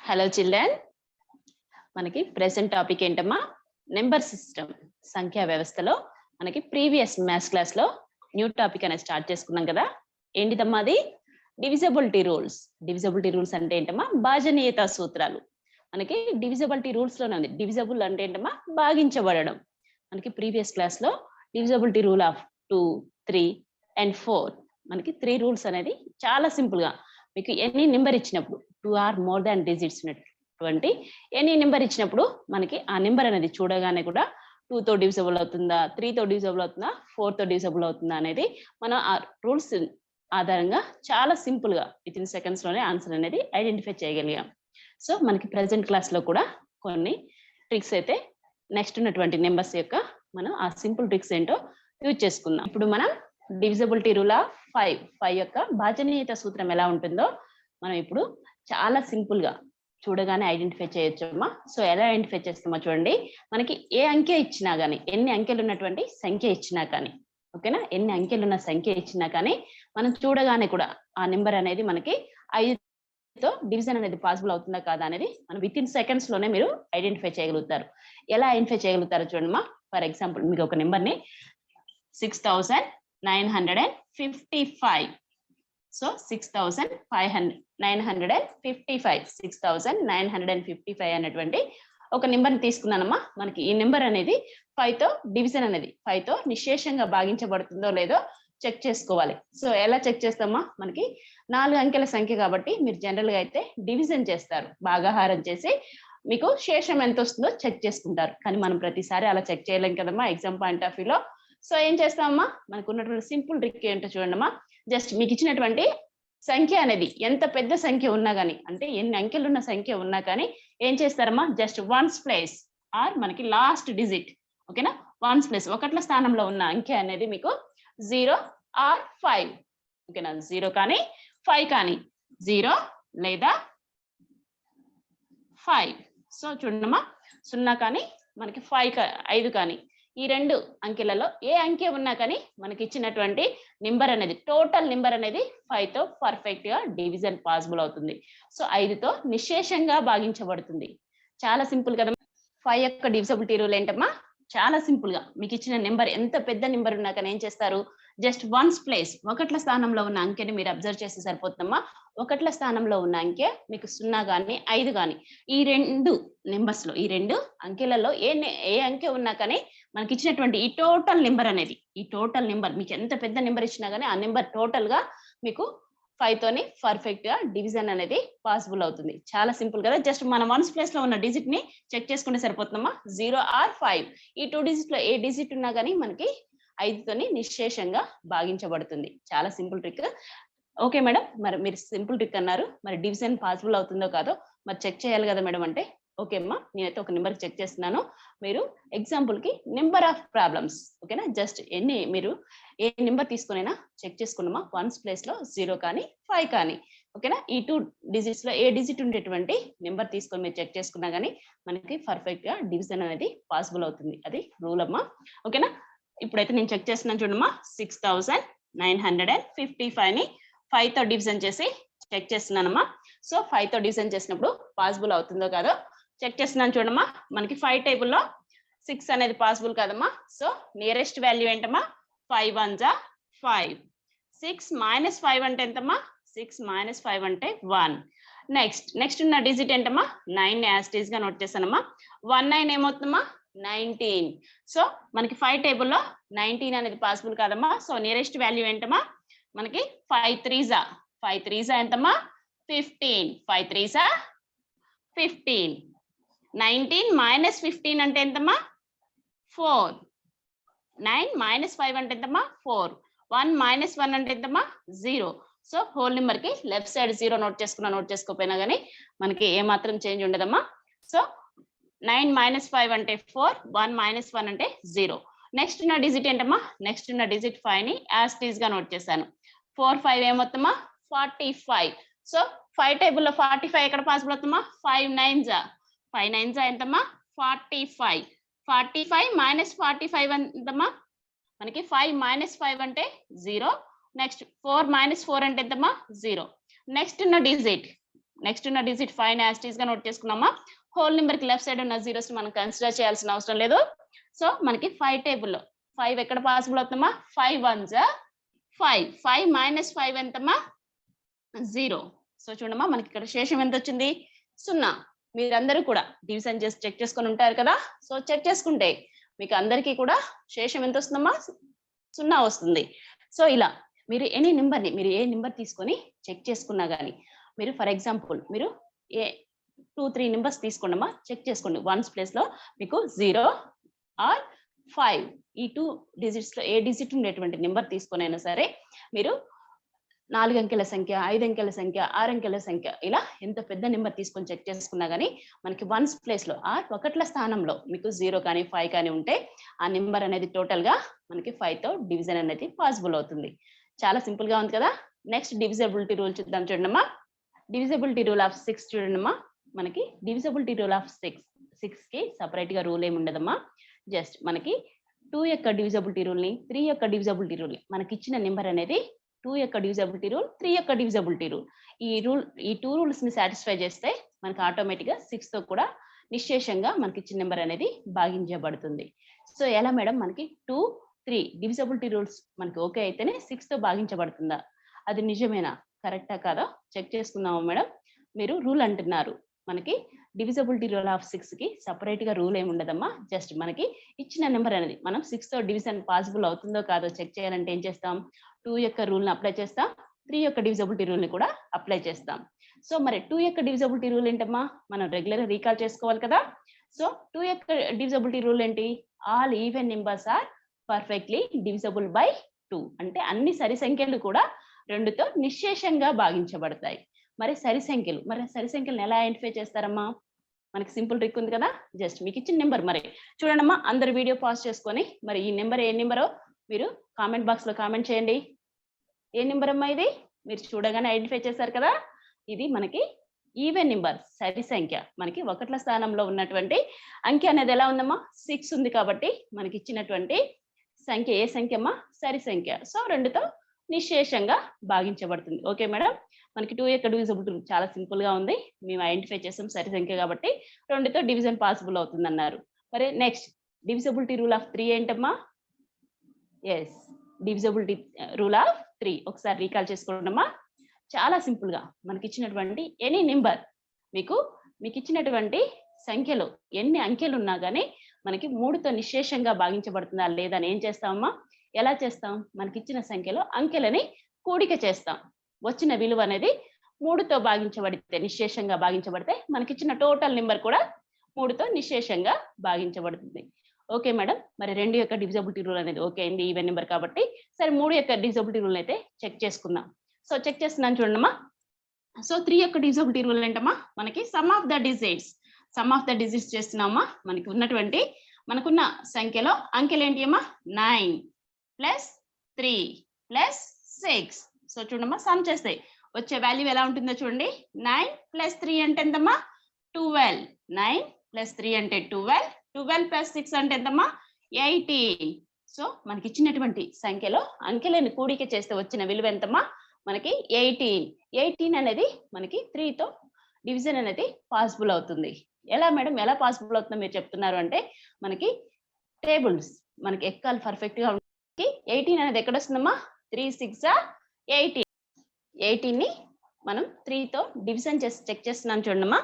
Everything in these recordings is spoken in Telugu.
హలో చిల్డ్రన్, మనకి ప్రెసెంట్ టాపిక్ ఏంటమ్మా? నెంబర్ సిస్టమ్, సంఖ్యా వ్యవస్థలో మనకి ప్రీవియస్ మ్యాథ్స్ క్లాస్ లో న్యూ టాపిక్ అనేది స్టార్ట్ చేసుకున్నాం కదా. ఏంటిదమ్మా అది? Divisibility rules. డివిజబిలిటీ రూల్స్ అంటే ఏంటమ్మా? భాజనీయత సూత్రాలు. మనకి డివిజబిలిటీ రూల్స్ లోనే ఉంది. డివిజబుల్ అంటే ఏంటమ్మా? భాగించబడడం. మనకి ప్రీవియస్ క్లాస్ లో డివిజబిలిటీ రూల్ ఆఫ్ 2, 3 and 4 మనకి 3 రూల్స్ అనేది చాలా సింపుల్ గా మీకు ఎనీ నెంబర్ ఇచ్చినప్పుడు 2 ఆర్ మోర్ దాన్ డిజిట్స్ ఉన్నటువంటి ఎనీ నెంబర్ ఇచ్చినప్పుడు మనకి ఆ నెంబర్ అనేది చూడగానే కూడా 2 తో డివిజబుల్ అవుతుందా, 3 తో డివిజబుల్ అవుతుందా, 4 తో డివిజబుల్ అవుతుందా అనేది మనం ఆ రూల్స్ ఆధారంగా చాలా సింపుల్ గా విత్ ఇన్ సెకండ్స్ లోనే ఆన్సర్ అనేది ఐడెంటిఫై చేయగలిగాం. సో మనకి ప్రెసెంట్ క్లాస్ లో కూడా కొన్ని ట్రిక్స్ అయితే నెక్స్ట్ ఉన్నటువంటి నెంబర్స్ యొక్క మనం ఆ సింపుల్ ట్రిక్స్ ఏంటో యూజ్ చేసుకుందాం. ఇప్పుడు మనం డివిజబిలిటీ రూల్ ఆఫ్ 5 యొక్క భాజనీయత సూత్రం ఎలా ఉంటుందో మనం ఇప్పుడు చాలా సింపుల్ గా చూడగానే ఐడెంటిఫై చేయొచ్చమ్మా. సో ఎలా ఐడెంటిఫై చేస్తామో చూడండి. మనకి ఏ అంకె ఇచ్చినా కానీ, ఎన్ని అంకెలు ఉన్నటువంటి సంఖ్య ఇచ్చినా కానీ, ఓకేనా, ఎన్ని అంకెలు ఉన్న సంఖ్య ఇచ్చినా కానీ మనం చూడగానే కూడా ఆ నెంబర్ అనేది మనకి 5తో డివిజన్ అనేది పాసిబుల్ అవుతుందా కాదా అనేది మనం విత్ ఇన్ సెకండ్స్ లోనే మీరు ఐడెంటిఫై చేయగలుగుతారు. ఎలా ఐడెంటిఫై చేయగలుగుతారో చూడమ్మా. ఫర్ ఎగ్జాంపుల్ మీకు ఒక నెంబర్ ని 6955. సో 6955 అనేటువంటి ఒక నెంబర్ ని తీసుకున్నానమ్మా. మనకి ఈ నెంబర్ అనేది 5తో డివిజన్ అనేది 5తో నిశేషంగా భాగించబడుతుందో లేదో చెక్ చేసుకోవాలి. సో ఎలా చెక్ చేస్తామా? మనకి 4 అంకెల సంఖ్య కాబట్టి మీరు జనరల్ గా అయితే డివిజన్ చేస్తారు, భాగాహారం చేసి మీకు శేషం ఎంత వస్తుందో చెక్ చేసుకుంటారు. కానీ మనం ప్రతిసారి అలా చెక్ చేయలేం కదమ్మా ఎగ్జామ్ పాయింట్ ఆఫ్ వ్యూలో. సో ఏం చేస్తామమ్మా, మనకు ఉన్నటువంటి సింపుల్ ట్రిక్ ఏంటో చూడండమ్మా. జస్ట్ మీకు ఇచ్చినటువంటి సంఖ్య అనేది ఎంత పెద్ద సంఖ్య ఉన్నా కానీ, అంటే ఎన్ని అంకెలు ఉన్న సంఖ్య ఉన్నా కానీ ఏం చేస్తారమ్మా, జస్ట్ వన్స్ ప్లేస్ ఆర్ మనకి లాస్ట్ డిజిట్, ఓకేనా, వన్స్ ప్లేస్ ఒకట్ల స్థానంలో ఉన్న అంకె అనేది మీకు 0 ఆర్ 5, ఓకేనా, 0 కానీ 5 కానీ, 0 లేదా 5. సో చూడమ్మా, 0 కానీ మనకి 5 కానీ ఈ రెండు అంకెలలో ఏ అంకె ఉన్నా కానీ మనకి ఇచ్చినటువంటి నెంబర్ అనేది, టోటల్ నెంబర్ అనేది 5తో పర్ఫెక్ట్ గా డివిజన్ పాసిబుల్ అవుతుంది. సో 5తో నిశేషంగా భాగించబడుతుంది. చాలా సింపుల్ కదా. 5 యొక్క డివిజబిలిటీ రూల్ ఏంటమ్మా? చాలా సింపుల్ గా మీకు ఇచ్చిన నెంబర్ ఎంత పెద్ద నెంబర్ ఉన్నా కానీ ఏం చేస్తారు, జస్ట్ వన్స్ ప్లేస్ ఒకట్ల స్థానంలో ఉన్న అంకెని మీరు అబ్జర్వ్ చేస్తే సరిపోతుందమ్మా. ఒకట్ల స్థానంలో ఉన్న అంకె మీకు 0 కానీ 5 కానీ ఈ రెండు నెంబర్స్ లో, ఈ రెండు అంకెలలో ఏ అంకె ఉన్నా కానీ మనకి ఇచ్చినటువంటి ఈ టోటల్ నెంబర్ అనేది, ఈ టోటల్ నెంబర్ మీకు ఎంత పెద్ద నెంబర్ ఇచ్చినా కానీ ఆ నెంబర్ టోటల్ గా మీకు 5తోని పర్ఫెక్ట్ గా డివిజన్ అనేది పాసిబుల్ అవుతుంది. చాలా సింపుల్ కదా. జస్ట్ మన వన్స్ ప్లేస్ లో ఉన్న డిజిట్ ని చెక్ చేసుకుంటే సరిపోతుందమ్మా. 0 ఆర్ 5 ఈ 2 డిజిట్ లో ఏ డిజిట్ ఉన్నా కానీ మనకి 5తోని నిశేషంగా భాగించబడుతుంది. చాలా సింపుల్ ట్రిక్. ఓకే మేడం, మరి మీరు సింపుల్ ట్రిక్ అన్నారు, మరి డివిజన్ పాసిబుల్ అవుతుందో కాదో మరి చెక్ చేయాలి కదా మేడం అంటే, ఓకే అమ్మా, నేనైతే ఒక నెంబర్ చెక్ చేస్తున్నాను. మీరు ఎగ్జాంపుల్ కి నెంబర్ ఆఫ్ ప్రాబ్లమ్స్, ఓకేనా, జస్ట్ మీరు ఏ నెంబర్ తీసుకునైనా చెక్ చేసుకున్నామా. వన్స్ ప్లేస్ లో 0 కానీ 5 కానీ, ఓకేనా, ఈ 2 డిజిట్స్ లో ఏ డిజిట్ ఉండేటువంటి నెంబర్ తీసుకొని మీరు చెక్ చేసుకున్నా కానీ మనకి పర్ఫెక్ట్ గా డివిజన్ అనేది పాసిబుల్ అవుతుంది. అది రూల్ అమ్మా, ఓకేనా. ఇప్పుడైతే నేను చెక్ చేస్తున్నాను చూడమ్మా. 6955 ని 5తో డివిజన్ చేసి చెక్ చేస్తున్నానమ్మా. సో 5తో డివిజన్ చేసినప్పుడు పాసిబుల్ అవుతుందో కాదో చెక్ చేస్తున్నాను చూడమ్మా. మనకి 5 టేబుల్లో 6 అనేది పాసిబుల్ కదమ్మా. సో నియరెస్ట్ వాల్యూ ఏంటమ్మా? 5 1 జా 5. 6 - 5 అంటే ఎంతమ్మా? 6 - 5 అంటే 1. నెక్స్ట్ ఉన్న డిజిట్ ఏంటమ్మా? 9 యాజ్ ఇట్ ఈస్ గా నోట్ చేశానమ్మా. 19 ఏమవుతుందమ్మా? 19. సో మనకి 5 టేబుల్లో 19 అనేది పాసిబుల్ కాదమ్మా. సో నియరెస్ట్ వాల్యూ ఏంటమ్మా? మనకి 5 3 జా ఎంతమ్మా? 15. 5 3 జా 15. 19 - 15 అంటే ఎంతమ్మా? 4. 9 - 5 అంటే ఎంతమ్మా? 4. 1 - 1 అంటే ఎంతమ్మా? 0. సో హోల్ నెంబర్ కి లెఫ్ట్ సైడ్ 0 నోట్ చేసుకోకపోయినా కానీ మనకి ఏ మాత్రం చేంజ్ ఉండదమ్మా. సో 9 - 5 అంటే 4, 1 - 1 అంటే 0. నెక్స్ట్ ఉన్న డిజిట్ ఏంటమ్మా? నెక్స్ట్ ఉన్న డిజిట్ 5 ని యాజ్ ఇట్ ఈస్ గా నోట్ చేశాను. 4 5 ఏమవుతుందమ్మా? 45. సో 5 టేబుల్లో 45 ఎక్కడ పాసిబుల్ అవుతుందమ్మా? 5 9 జా ఎంతమ్మా? 45. 45 - 45 ఎంతమ్మా? మనకి 5 - 5 అంటే 0. నెక్స్ట్ 4 - 4 అంటే ఎంతమ్మా? 0. నెక్స్ట్ ఉన్న డిజిట్ నెక్స్ట్ ఉన్న డిజిట్ 5 యాస్టీస్ గా నోట్ చేసుకున్నామా. హోల్ నెంబర్ కి లెఫ్ట్ సైడ్ ఉన్న జీరోస్ మనం కన్సిడర్ చేయాల్సిన అవసరం లేదు. సో మనకి 5 టేబుల్లో 5 ఎక్కడ పాసిబుల్ అవుతుందమ్మా, 5 1s 5, 5 - 5 ఎంతమ్మా, 0. సో చూడమ్మా మనకి ఇక్కడ శేషం ఎంత వచ్చింది, 0. మీరందరూ కూడా డివిజన్ చేసి చెక్ చేసుకొని ఉంటారు కదా. సో చెక్ చేసుకుంటే మీకు అందరికీ కూడా శేషం ఎంత వస్తుందమ్మా, 0 వస్తుంది. సో ఇలా మీరు ఎనీ నెంబర్ని మీరు ఏ నెంబర్ తీసుకొని చెక్ చేసుకున్నా కానీ మీరు ఫర్ ఎగ్జాంపుల్ మీరు ఏ 2-3 నెంబర్స్ తీసుకోండమ్మా, చెక్ చేసుకోండి. 1s ప్లేస్ లో మీకు 0 ఆర్ 5 ఈ 2 డిజిట్స్ లో ఏ డిజిట్ ఉండేటువంటి నెంబర్ తీసుకొని అయినా సరే మీరు 4 అంకెల సంఖ్య, 5 అంకెల సంఖ్య, 6 అంకెల సంఖ్య ఇలా ఎంత పెద్ద నెంబర్ తీసుకొని చెక్ చేసుకున్నా కానీ మనకి 1s ప్లేస్ లో ఆ ఒకట్ల స్థానంలో మీకు 0 కానీ 5 కానీ ఉంటే ఆ నెంబర్ అనేది టోటల్ గా మనకి 5 తో డివిజన్ అనేది పాసిబుల్ అవుతుంది. చాలా సింపుల్ గా ఉంది కదా. నెక్స్ట్ డివిజబిలిటీ రూల్ చూద్దాం చూడండమ్మా. డివిజబిలిటీ రూల్ ఆఫ్ 6 చూడండమ్మా. మనకి డివిజబిలిటీ రూల్ ఆఫ్ 6 కి సపరేట్ గా రూల్ ఏమి ఉండదమ్మా. జస్ట్ మనకి 2 యొక్క డివిజబిలిటీ రూల్ ని, 3 యొక్క డివిజబిలిటీ రూల్ ని, మనకి ఇచ్చిన నెంబర్ అనేది 2 యొక్క డివిజబిలిటీ రూల్, 3 యొక్క డివిజబిలిటీ రూల్, ఈ 2 రూల్స్ ని సాటిస్ఫై చేస్తే మనకి ఆటోమేటిక్ గా 6 తో కూడా నిశ్శేషంగా మనకి ఇచ్చిన నెంబర్ అనేది భాగించబడుతుంది. సో ఎలా మేడం, మనకి 2, 3 డివిజబిలిటీ రూల్స్ మనకి ఓకే అయితేనే 6 తో భాగించబడుతుందా, అది నిజమేనా, కరెక్టా కాదా చెక్ చేసుకుందామా మేడం. మీరు రూల్ అంటున్నారు, మనకి డివిజబిలిటీ రూల్ ఆఫ్ 6 కి సపరేట్ గా రూల్ ఏమి ఉండదమ్మా. జస్ట్ మనకి ఇచ్చిన నెంబర్ అనేది మనం 6 తో డివిజన్ పాసిబుల్ అవుతుందో కాదో చెక్ చేయాలంటే ఏం చేస్తాం, 2 యొక్క రూల్ ని అప్లై చేస్తాం, 3 యొక్క డివిజబిలిటీ రూల్ ని కూడా అప్లై చేస్తాం. సో మరి 2 యొక్క డివిజబిలిటీ రూల్ ఏంటమ్మా, మనం రెగ్యులర్ గా రీకాల్ చేసుకోవాలి కదా. సో 2 యొక్క డివిజబిలిటీ రూల్ ఏంటి, all even numbers are perfectly divisible by 2. అంటే అన్ని సరి సంఖ్యలు కూడా 2తో నిశ్శేషంగా భాగించబడతాయి. మరి సరి సంఖ్యలు ఎలా ఐడెంటిఫై చేస్తారమ్మా, మనకి సింపుల్ ట్రిక్ ఉంది కదా. జస్ట్ మీకు ఇచ్చిన నెంబర్ మరి చూడండమ్మా, అందరు వీడియో పాజ్ చేసుకొని మరి ఈ నెంబర్ ఏ నెంబరో మీరు కామెంట్ బాక్స్ లో కామెంట్ చేయండి. ఏ నెంబర్ అమ్మా ఇది, మీరు చూడగానే ఐడెంటిఫై చేశారు కదా. ఇది మనకి ఈవెన్ నెంబర్, సరి సంఖ్య. మనకి ఒకట్ల స్థానంలో ఉన్నటువంటి అంకె అనేది ఎలా ఉందమ్మా, 6 ఉంది కాబట్టి మనకి ఇచ్చినటువంటి సంఖ్య ఏ సంఖ్య అమ్మా, సరి సంఖ్య. సో 2తో నిశ్శేషంగా భాగించబడుతుంది. ఓకే మేడం, మనకి 2 యొక్క డివిజబిలిటీ చాలా సింపుల్ గా ఉంది, మేము ఐడెంటిఫై చేసాం సరి సంఖ్య కాబట్టి 2తో డివిజన్ పాసిబుల్ అవుతుంది అన్నారు. మరి నెక్స్ట్ డివిజబిలిటీ రూల్ ఆఫ్ 3 ఏంటమ్మా, ఎస్ డివిజబిలిటీ రూల్ ఆఫ్ 3 ఒకసారి రీకాల్ చేసుకోండమ్మా. చాలా సింపుల్ గా మనకి ఇచ్చినటువంటి ఎనీ నెంబర్ మీకు ఇచ్చినటువంటి సంఖ్యలో ఎన్ని అంకెలు ఉన్నా కానీ మనకి 3తో నిశ్శేషంగా భాగించబడుతుందా లేదా అని ఏం చేస్తామమ్మా, ఎలా చేస్తాం, మనకి ఇచ్చిన సంఖ్యలో అంకెలని కూడిక చేస్తాం. వచ్చిన విలువ అనేది 3తో భాగించబడితే, నిశ్శేషంగా భాగించబడితే మనకి ఇచ్చిన టోటల్ నెంబర్ కూడా 3తో నిశ్శేషంగా భాగించబడుతుంది. ఓకే మేడం, మరి 2 యొక్క డివిజబిలిటీ రూల్ అనేది ఓకే అయింది ఈవెన్ నెంబర్ కాబట్టి. సరే 3 యొక్క డివిజబిలిటీ రూల్ అయితే చెక్ చేసుకుందాం. సో చెక్ చేస్తున్నాను చూడమ్మా. సో 3 యొక్క డివిజబిలిటీ రూల్ ఏంటమ్మా, మనకి సమ్ ఆఫ్ ద డిజిట్స్ చేస్తున్నామా. మనకున్న సంఖ్యలో అంకెలు ఏంటి అమ్మా, 9 + 3 + 6. సో చూడమ్మా సమ్ చేస్తే వచ్చే వాల్యూ ఎలా ఉంటుందో చూడండి. 9 + 3 అంటే ఎంతమ్మా, 12. 9 + 3 అంటే 12. 12 + 6 అంటే ఎంతమ్మా, 18. సో మనకి ఇచ్చినటువంటి సంఖ్యలో అంకెలను కూడిక చేస్తే వచ్చిన విలువ ఎంతమ్మా, మనకి 18. 18 అనేది మనకి 3తో డివిజన్ అనేది పాసిబుల్ అవుతుంది. ఎలా మేడం, ఎలా పాసిబుల్ అవుతుందో మీరు చెప్తున్నారు అంటే మనకి టేబుల్స్ మనకి ఎక్కాలి పర్ఫెక్ట్ గా. 18 అనేది ఎక్కడ వస్తుందమ్మా, 3 6 18. 18 ని మనం 3తో డివిజన్ చేసి చెక్ చేస్తున్నాం చూడమ్మా.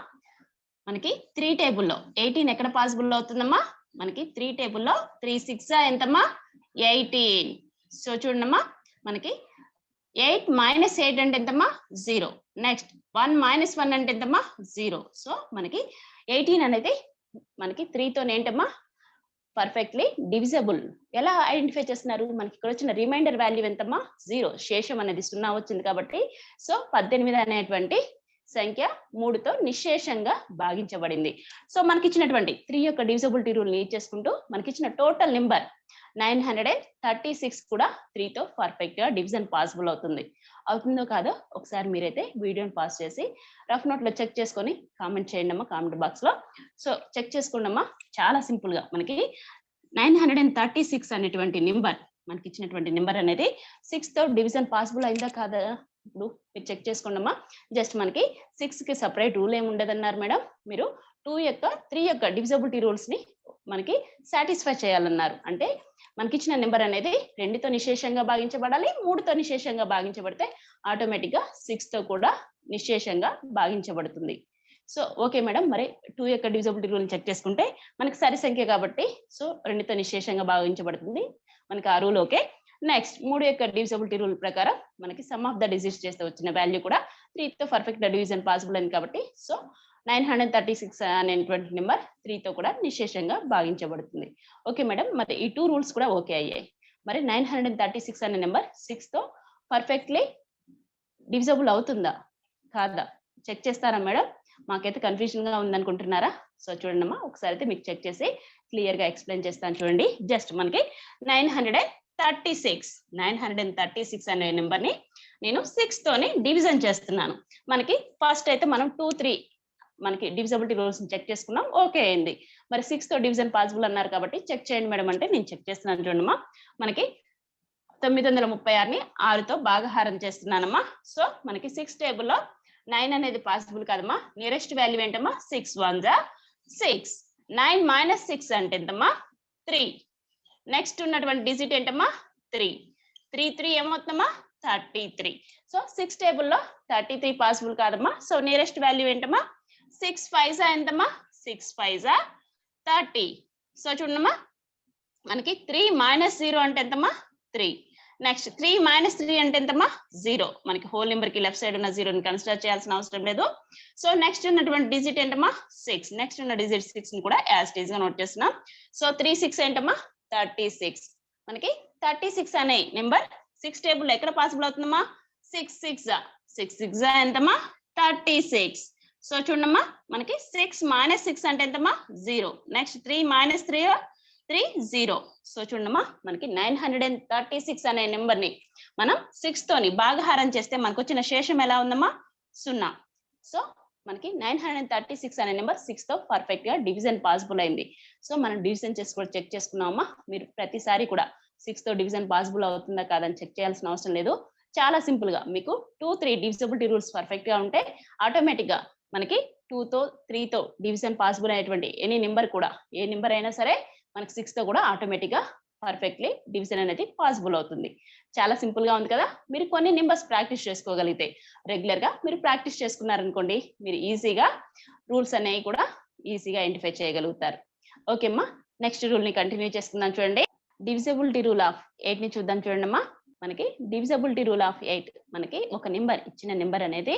మనకి 3 టేబుల్లో 18 ఎక్కడ పాసిబుల్ అవుతుందమ్మా, మనకి 3 టేబుల్లో 3 6 ఎంతమ్మా, 18. సో చూడమ్మా మనకి 8 - 8 అంటే ఎంతమ్మా, 0. నెక్స్ట్ 1 - 1 అంటే ఎంతమ్మా, 0. సో మనకి 18 అనేది మనకి 3తో ఏంటమ్మా, పర్ఫెక్ట్లీ డివిజబుల్. ఎలా ఐడెంటిఫై చేస్తున్నారు, మనకి ఇక్కడ వచ్చిన రిమైండర్ వాల్యూ ఎంతమ్మా, 0. శేషం అనేది 0 వచ్చింది కాబట్టి సో 18 అనేటువంటి సంఖ్య 3తో నిశ్శేషంగా భాగించబడింది. సో మనకి ఇచ్చినటువంటి 3 యొక్క డివిజబిలిటీ రూల్ ని చేసుకుంటూ మనకి ఇచ్చిన టోటల్ నెంబర్ 936 కూడా 3తో పర్ఫెక్ట్ గా డివిజన్ పాసిబుల్ అవుతుందో కాదో ఒకసారి మీరైతే వీడియోని పాస్ చేసి రఫ్ నోట్ లో చెక్ చేసుకొని కామెంట్ చేయండి అమ్మా కామెంట్ బాక్స్ లో. సో చెక్ చేసుకోండి అమ్మా, చాలా సింపుల్ గా మనకి 936 అనేటువంటి నెంబర్ మనకి ఇచ్చినటువంటి నెంబర్ అనేది 6తో డివిజన్ పాసిబుల్ అయిందా కాదా ఇప్పుడు మీరు చెక్ చేసుకోండమ్మా. జస్ట్ మనకి 6కి సెపరేట్ రూల్ ఏమి ఉండదన్నారు మేడం. మీరు 3 యొక్క డివిజబిలిటీ రూల్స్ ని మనకి సాటిస్ఫై చేయాలన్నారు. అంటే మనకిచ్చిన నెంబర్ అనేది 2తో నిశేషంగా భాగించబడాలి, 3తో నిశేషంగా భాగించబడితే ఆటోమేటిక్ గా 6తో కూడా నిశేషంగా భాగించబడుతుంది. So okay madam. మరి 2 యొక్క డివిజబిలిటీ రూల్ చెక్ చేసుకుంటే మనకి సరి సంఖ్య కాబట్టి సో 2తో నిశేషంగా భావించబడుతుంది. మనకి ఆ రూల్ ఓకే. నెక్స్ట్ 3 యొక్క డివిజబిలిటీ రూల్ ప్రకారం మనకి సమ్ ఆఫ్ ద డిజిట్స్ చేస్తే వచ్చిన వాల్యూ కూడా 3తో పర్ఫెక్ట్ డివిజన్ పాసిబుల్ అని కాబట్టి సో 936 అనేటువంటి నెంబర్ 3తో కూడా నిశేషంగా భాగించబడుతుంది. Okay madam. మరి ఈ 2 రూల్స్ కూడా ఓకే అయ్యాయి. మరి 936 అనే నెంబర్ 6తో పర్ఫెక్ట్లీ డివిజబుల్ అవుతుందా కాదా చెక్ చేస్తారా మేడం? మాకైతే కన్ఫ్యూజన్ గా ఉందనుకుంటున్నారా? సో చూడండి అమ్మా, ఒకసారి అయితే మీకు చెక్ చేసి క్లియర్ గా ఎక్స్ప్లెయిన్ చేస్తాను చూడండి. జస్ట్ మనకి 936 అనే నెంబర్ ని నేను 6 తోని డివిజన్ చేస్తున్నాను. మనకి ఫస్ట్ అయితే మనం 2, 3 మనకి డివిజబిలిటీ రూల్స్ చెక్ చేసుకున్నాం, ఓకే అయింది. మరి 6 తో డివిజన్ పాసిబుల్ అన్నారు కాబట్టి చెక్ చేయండి మేడం అంటే నేను చెక్ చేస్తున్నాను చూడమ్మా. మనకి 936ని 6తో భాగహారం చేస్తున్నానమ్మా. సో మనకి 6 టేబుల్లో 9 అనేది పాసిబుల్ కాదమ్మా. నియరెస్ట్ వాల్యూ ఏంటమ్మా? 6 1 6. 9 - 6 అంటే ఎంతమ్మా? 3. నెక్స్ట్ ఉన్నటువంటి డిజిట్ ఏంటమ్మా? 3. 3 3 ఏమవుతుందమ్మా? 33. సో 6 టేబుల్లో 33 పాసిబుల్ కాదమ్మా. సో నియరెస్ట్ వాల్యూ ఏంటమ్మా? 6 5 ఎంతమ్మా? 6 5 30. సో చూడమ్మా, మనకి 3 - 0 అంటే ఎంతమ్మా? 3. నెక్స్ట్ 3 - 3 అంటే ఎంతమ్మా? 0. మనకి హోల్ నెంబర్ కి లెఫ్ట్ సైడ్ ఉన్న 0ని కన్సిడర్ చేయాల్సిన అవసరం లేదు. సో నెక్స్ట్ ఉన్నటువంటి డిజిట్ ఏంటమ్మా? 6. నెక్స్ట్ ఉన్న డిజిట్ 6 ని కూడా యాజ్ ఇట్ ఈజ్ గా నోట్ చేస్తున్నాం. సో 3 6 ఏంటమ్మా? 36. మనకి 36 అనే నెంబర్ 6 టేబుల్ ఎక్కడ పాసిబుల్ అవుతుందమ్మా? 6 6 ఎంతమ్మా? 36. సో చూడమ్మా, మనకి 6 - 6 అంటే ఎంతమ్మా? 0. నెక్స్ట్ 3 - 3 0. సో చూడమ్మా, మనకి 936 అనే నెంబర్ ని మనం 6 తోని భాగహారం చేస్తే మనకు వచ్చిన శేషం ఎలా ఉందమ్మా? 0. సో మనకి 936 అనే నెంబర్ 6 తో పర్ఫెక్ట్ గా డివిజన్ పాసిబుల్ అయింది. సో మనం డివిజన్ చేసి కూడా చెక్ చేసుకున్నామమ్మా. మీరు ప్రతిసారి కూడా 6 తో డివిజన్ పాసిబుల్ అవుతుందా కాదని చెక్ చేయాల్సిన అవసరం లేదు. చాలా సింపుల్ గా మీకు 2, 3 డివిజిబిలిటీ రూల్స్ పర్ఫెక్ట్ గా ఉంటే ఆటోమేటిక్ గా మనకి 2తో 3తో డివిజన్ పాసిబుల్ అయినటువంటి ఎనీ నెంబర్ కూడా, ఏ నెంబర్ అయినా సరే మనకి 6 తో కూడా ఆటోమేటిక్ గా పర్ఫెక్ట్లీ డివిజన్ అనేది పాసిబుల్ అవుతుంది. చాలా సింపుల్ గా ఉంది కదా. మీరు కొన్ని నెంబర్స్ ప్రాక్టీస్ చేసుకోగలిగితే, రెగ్యులర్ గా మీరు ప్రాక్టీస్ చేసుకున్నారనుకోండి, మీరు ఈజీగా రూల్స్ అనేవి కూడా ఈజీగా ఐడెంటిఫై చేయగలుగుతారు. ఓకే అమ్మా, నెక్స్ట్ రూల్ ని కంటిన్యూ చేసుకుందాం చూడండి. డివిజిబిలిటీ రూల్ ఆఫ్ 8 ని చూద్దాం చూడండి అమ్మా. మనకి డివిజిబిలిటీ రూల్ ఆఫ్ 8, మనకి ఒక నెంబర్ ఇచ్చిన నెంబర్ అనేది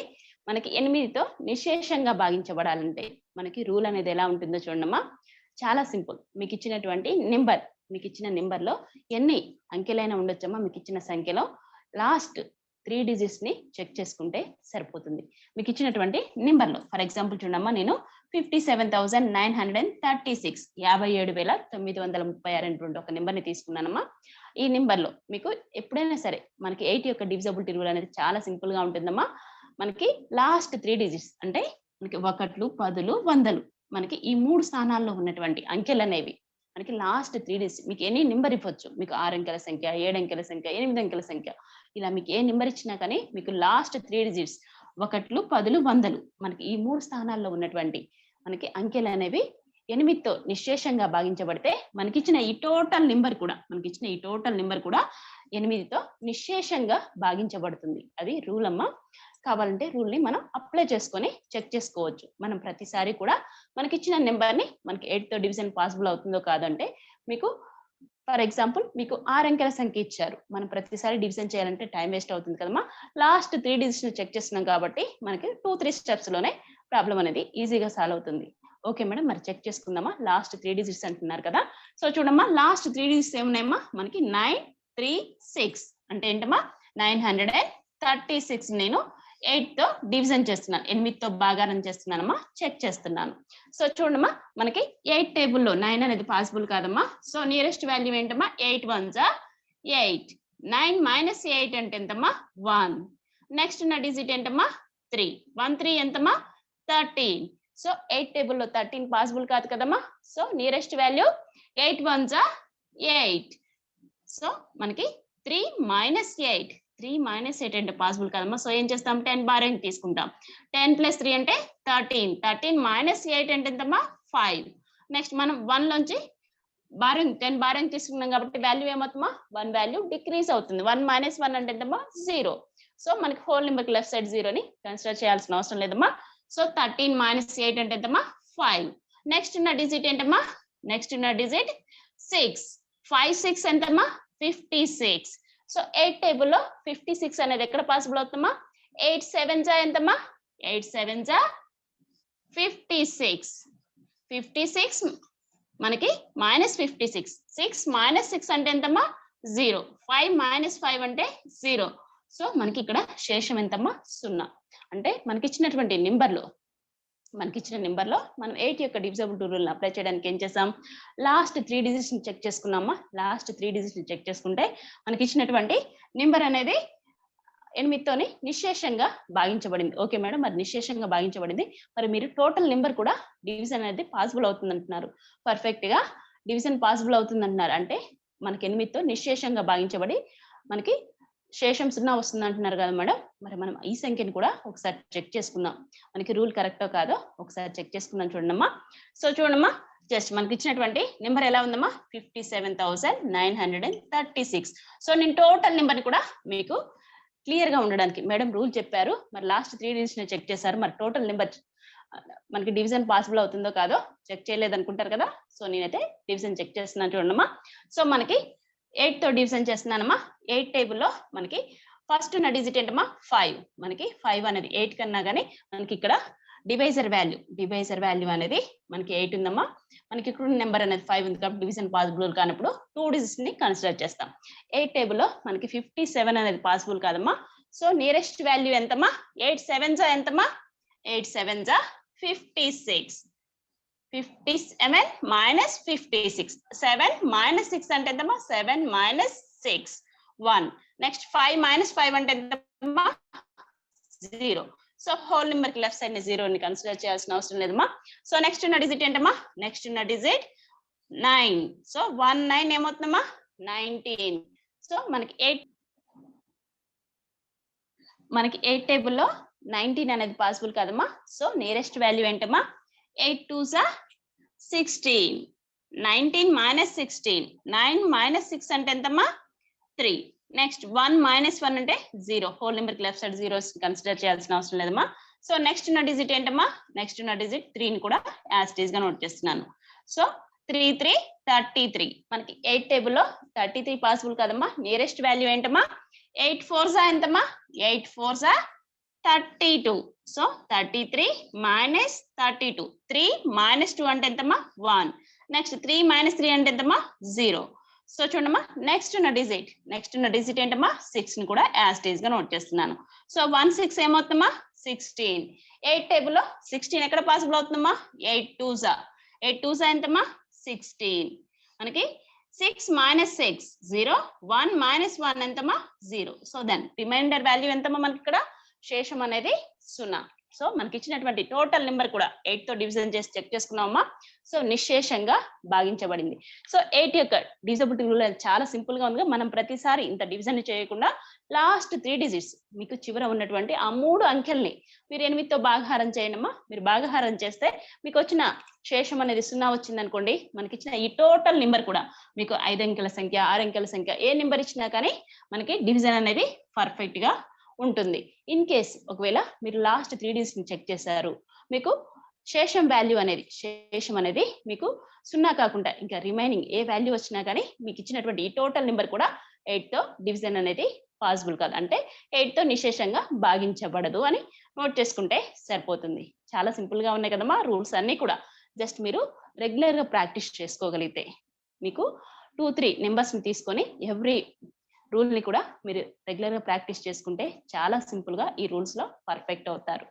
మనకి 8తో నిశేషంగా భాగించబడాలంటే మనకి రూల్ అనేది ఎలా ఉంటుందో చూడమ్మా. చాలా సింపుల్. మీకు ఇచ్చినటువంటి నెంబర్, మీకు ఇచ్చిన నెంబర్ లో ఎన్ని అంకెలైనా ఉండొచ్చమ్మా. మీకు ఇచ్చిన సంఖ్యలో లాస్ట్ 3 డిజిట్స్ ని చెక్ చేసుకుంటే సరిపోతుంది. మీకు ఇచ్చినటువంటి నెంబర్ లో ఫర్ ఎగ్జాంపుల్ చూడమ్మా, నేను 57,936 57,936 అనేటువంటి ఒక నెంబర్ ని తీసుకున్నానమ్మా. ఈ నెంబర్ లో మీకు ఎప్పుడైనా సరే మనకి 8 యొక్క డివిజిబిలిటీ రూల్ అనేది చాలా సింపుల్ గా ఉంటుందమ్మా. మనకి లాస్ట్ 3 డిజిట్స్ అంటే మనకి 1లు 10లు 100లు మనకి ఈ 3 స్థానాల్లో ఉన్నటువంటి అంకెలు అనేవి మనకి లాస్ట్ 3 డిజిట్స్. మీకు ఎనీ నెంబర్ ఇవ్వచ్చు. మీకు 6 అంకెల సంఖ్య, 7 అంకెల సంఖ్య, 8 అంకెల సంఖ్య, ఇలా మీకు ఏ నెంబర్ ఇచ్చినా కానీ మీకు లాస్ట్ 3 డిజిట్స్ 1లు 10లు 100లు మనకి ఈ 3 స్థానాల్లో ఉన్నటువంటి మనకి అంకెలు అనేవి 8తో నిశేషంగా భాగించబడితే మనకిచ్చిన ఈ టోటల్ నెంబర్ కూడా 8తో నిశేషంగా భాగించబడుతుంది. అది రూల్ అమ్మా. కావాలంటే రూల్ ని మనం అప్లై చేసుకొని చెక్ చేసుకోవచ్చు. మనం ప్రతిసారి కూడా మనకిచ్చిన నెంబర్ ని మనకి 8తో డివిజన్ పాసిబుల్ అవుతుందో కాదంటే, మీకు ఫర్ ఎగ్జాంపుల్ మీకు 6 అంకెల సంఖ్య ఇచ్చారు, మనం ప్రతిసారి డివిజన్ చేయాలంటే టైం వేస్ట్ అవుతుంది కదమ్మా. లాస్ట్ 3 డిజిట్స్ ని చెక్ చేస్తున్నాం కాబట్టి మనకి 2-3 స్టెప్స్ లోనే ప్రాబ్లం అనేది ఈజీగా సాల్వ్ అవుతుంది. ఓకే మేడం, మరి చెక్ చేసుకుందామా. లాస్ట్ 3 డిజిట్స్ అంటున్నారు కదా. సో చూడమ్మా, లాస్ట్ 3 డిజిట్స్ ఏమున్నాయమ్మా? మనకి 936 అంటే ఏంటమ్మా? 936 నేను 8తో డివిజన్ చేస్తున్నాను, 8తో భాగారం చేస్తున్నానమ్మా. చెక్ చేస్తున్నాను. సో చూడమ్మా, మనకి 8 టేబుల్లో 9 అనేది పాసిబుల్ కాదమ్మా. సో నియరెస్ట్ వాల్యూ ఏంటమ్మా? 8 1 8. 9 - 8 అంటే ఎంతమ్మా? 1. నెక్స్ట్ ఉన్న డిజిట్ ఏంటమ్మా? 3. 1 3 ఎంతమ్మా? 13. సో 8 టేబుల్లో 13 పాసిబుల్ కాదు కదమ్మా. So nearest value 8 1 8. సో మనకి 3 - 8 3 మైనస్ 8 అంటే పాసిబుల్ కదమ్మా. సో ఏం చేస్తాం, 10 బారోయింగ్ తీసుకుంటాం. 10 + 3 అంటే 13. 13 మైనస్ 8 అంటే ఎంతమ్మా, 5. నెక్స్ట్ మనం 1 లోంచి బారోయింగ్ 10 బారోయింగ్ తీసుకున్నాం కాబట్టి వాల్యూ ఏమవుతుందమ్మా, 1 వాల్యూ డిక్రీజ్ అవుతుంది. 1 మైనస్ 1 అంటే ఎంతమ్మా, 0. సో మనకి హోల్ నెంబర్ కి లెఫ్ట్ సైడ్ 0ని కన్సిడర్ చేయాల్సిన అవసరం లేదమ్మా. సో 13 మైనస్ 8 అంటే ఎంతమ్మా, 5. నెక్స్ట్ ఉన్న డిజిట్ ఏంటమ్మా, నెక్స్ట్ ఉన్న డిజిట్ 6. 5 6 ఎంతమ్మా, 56. సో 8 టేబుల్లో 56 అనేది ఎక్కడ పాసిబుల్ అవుతుందమ్మా, 8 7 ఎంతమ్మా, 8 7 56. 56 మనకి మైనస్ 56. 6 మైనస్ 6 అంటే ఎంతమ్మా, 0. 5 మైనస్ 5 అంటే 0. సో మనకి ఇక్కడ శేషం ఎంతమ్మా, 0. అంటే మనకి ఇచ్చినటువంటి నెంబర్లో మనం 8 యొక్క డివిజబిలిటీ రూల్ అప్లై చేయడానికి ఏం చేసాం, లాస్ట్ 3 డిజిట్స్ ని చెక్ చేసుకున్నామా. లాస్ట్ 3 డిజిట్స్ ని చెక్ చేసుకుంటే మనకి ఇచ్చినటువంటి నెంబర్ అనేది 8తోని నిశ్శేషంగా భాగించబడింది. ఓకే మేడం, మరి నిశ్శేషంగా భాగించబడింది. మరి మీరు టోటల్ నెంబర్ కూడా డివిజన్ అనేది పాసిబుల్ అవుతుంది అంటున్నారు. పర్ఫెక్ట్ గా డివిజన్ పాసిబుల్ అవుతుంది అంటున్నారు. అంటే మనకి 8తో నిశ్శేషంగా భాగించబడి మనకి శేషం 0 వస్తుంది అంటున్నారు కదా మేడం. మరి మనం ఈ సంఖ్యను కూడా ఒకసారి చెక్ చేసుకుందాం. మనకి రూల్ కరెక్టో కాదో ఒకసారి చెక్ చేసుకుందాం. చూడమ్మా. సో చూడమ్మా, జస్ట్ మనకి ఇచ్చినటువంటి నెంబర్ ఎలా ఉందమ్మా, 57,936. సో నేను టోటల్ నెంబర్ ని కూడా మీకు క్లియర్ గా ఉండడానికి మేడం రూల్ చెప్పారు. మరి లాస్ట్ 3 డిజిట్స్ ని చెక్ చేశారు. మరి టోటల్ నెంబర్ మనకి డివిజన్ పాసిబుల్ అవుతుందో కాదో చెక్ చేయలేదు అనుకుంటారు కదా. సో నేనైతే డివిజన్ చెక్ చేస్తున్నాను. చూడమ్మా. సో మనకి 8 తో డివిజన్ చేస్తున్నానమ్మా. 8 టేబుల్లో మనకి ఫస్ట్ ఉన్న డిజిట్ ఏంటమ్మా, 5. మనకి 5 అనేది 8 కన్నా కానీ మనకి ఇక్కడ డివైజర్ వాల్యూ అనేది మనకి 8 ఉందమ్మా. మనకి ఇక్కడ నెంబర్ అనేది 5 ఉంది కాబట్టి డివిజన్ పాసిబుల్ కానప్పుడు 2 డిజిట్స్ ని కన్సిడర్ చేస్తాం. 8 టేబుల్లో మనకి 57 అనేది పాసిబుల్ కాదమ్మా. సో నియరెస్ట్ వాల్యూ ఎంతమ్మా, 8 7 ఎంతమ్మా, 8 7 56. 57 minus 56. 7 minus 6 అంటే ఎంతమ్మా, 7 minus 6 1. నెక్స్ట్ 5 minus 5 అంటే ఎంతమ్మా, 0. సో హోల్ నెంబర్ కి లెఫ్ట్ సైడ్ ని 0 ని కన్సిడర్ చేయాల్సిన అవసరం లేదమ్మా. సో నెక్స్ట్ ఉన్న డిజిట్ ఏంటమ్మా, నెక్స్ట్ ఉన్న డిజిట్ 9. సో 1 9 ఏమవుతుందమ్మా, 19. సో మనకి 8 టేబుల్లో 19 అనేది పాసిబుల్ కాదమ్మా. సో నియరెస్ట్ వాల్యూ ఏంటమ్మా, 8 2s 16. 19 minus 16. 9 minus 6 అంటే ఎంతమ్మా, 3. నెక్స్ట్ 1 minus 1 అంటే 0. హోల్ నెంబర్ కి లెఫ్ట్ సైడ్ 0 కన్సిడర్ చేయాల్సిన అవసరం లేదమ్మా. సో నెక్స్ట్ ఉన్న డిజిట్ ఏంటమ్మా, నెక్స్ట్ ఉన్న డిజిట్ 3 ని కూడా యాజ్ ఇట్ ఈస్ గా నోట్ చేస్తున్నాను. సో 3 3 33. మనకి 8 టేబుల్లో 33 పాసిబుల్ కాదమ్మా. నియరెస్ట్ వాల్యూ ఏంటమ్మా, 8 4s ఎంతమ్మా, 8 4s 32. So 33 minus 32. 3 minus 2 అంటే ఎంతమ్మా, 1. నెక్స్ట్ 3 minus 3 అంటే ఎంతమ్మా, 0. సో చూడమ్మా, నెక్స్ట్ ఉన్న డిజిట్ ఏంటమ్మా, 6 ని కూడా యాజ్ ఇట్ ఈస్ గా నోట్ చేస్తున్నాను. సో 1 6 ఏమవుతుందమ్మా, 16. 8 టేబుల్లో 16 ఎక్కడ పాసిబుల్ అవుతుందమ్మా, 8 2s ఎంతమ్మా, 16. మనకి 6 minus 6 0. 1 minus 1 ఎంతమ్మా, 0. సో దెన్ రిమైండర్ వాల్యూ ఎంతమ్మా, మనకి ఇక్కడ శేషం అనేది 0. సో మనకి ఇచ్చినటువంటి టోటల్ నెంబర్ కూడా 8 తో డివిజన్ చేసి చెక్ చేసుకున్నామమ్మా. సో నిశ్శేషంగా భాగించబడింది. సో 8 యొక్క డివిజబిలిటీ రూల్ చాలా సింపుల్ గా ఉంది. మనం ప్రతిసారి ఇంత డివిజన్ చేయకుండా లాస్ట్ 3 డిజిట్స్ మీకు చివర ఉన్నటువంటి ఆ 3 అంకెల్ని మీరు 8తో భాగహారం చేయండమ్మా. మీరు భాగహారం చేస్తే మీకు వచ్చిన శేషం అనేది 0 వచ్చింది అనుకోండి. మనకి ఇచ్చిన ఈ టోటల్ నెంబర్ కూడా మీకు 5 అంకెల సంఖ్య, 6 అంకెల సంఖ్య ఏ నెంబర్ ఇచ్చినా కానీ మనకి డివిజన్ అనేది పర్ఫెక్ట్ గా ఉంటుంది. ఇన్ కేస్ ఒకవేళ మీరు లాస్ట్ 3 డిజిట్స్ ని చెక్ చేశారు, మీకు శేషం అనేది మీకు 0 కాకుండా ఇంకా రిమైనింగ్ ఏ వాల్యూ వచ్చినా కానీ మీకు ఇచ్చినటువంటి ఈ టోటల్ నెంబర్ కూడా 8 తో డివిజన్ అనేది పాసిబుల్ కాదు. అంటే 8 తో నిశ్శేషంగా భాగించబడదు అని నోట్ చేసుకుంటే సరిపోతుంది. చాలా సింపుల్ గా ఉన్నాయి కదమ్మా రూల్స్ అన్ని కూడా. జస్ట్ మీరు రెగ్యులర్ గా ప్రాక్టీస్ చేసుకోగలిగితే మీకు 2-3 నెంబర్స్ ని తీసుకొని ఎవ్రీ రూల్ ని కూడా మీరు రెగ్యులర్ గా ప్రాక్టీస్ చేసుకుంటే చాలా సింపుల్ గా ఈ రూల్స్ లో పర్ఫెక్ట్ అవుతారు.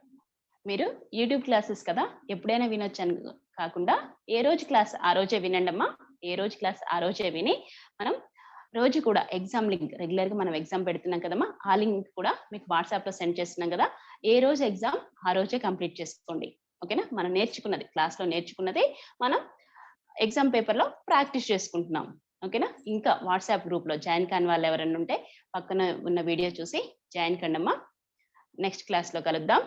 మీరు యూట్యూబ్ క్లాసెస్ కదా ఎప్పుడైనా వినొచ్చు అని కాకుండా ఏ రోజు క్లాస్ ఆ రోజే వినండి అమ్మా. ఏ రోజు క్లాస్ ఆ రోజే విని మనం రోజు కూడా ఎగ్జామ్ లింక్ రెగ్యులర్ గా మనం ఎగ్జామ్ పెడుతున్నాం కదమ్మా. ఆ లింక్ కూడా మీకు వాట్సాప్ లో సెండ్ చేస్తున్నాం కదా. ఏ రోజు ఎగ్జామ్ ఆ రోజే కంప్లీట్ చేసుకోండి. ఓకేనా. మనం నేర్చుకున్నది క్లాస్ లో నేర్చుకున్నది మనం ఎగ్జామ్ పేపర్ లో ప్రాక్టీస్ చేసుకుంటున్నాం. ఓకేనా? ఇంకా వాట్సాప్ గ్రూప్ లో జాయిన్ కాని వాళ్ళు ఎవరైనా ఉంటే పక్కన ఉన్న వీడియో చూసి జాయిన్ కండి అమ్మా. నెక్స్ట్ క్లాస్ లో కలుద్దాం.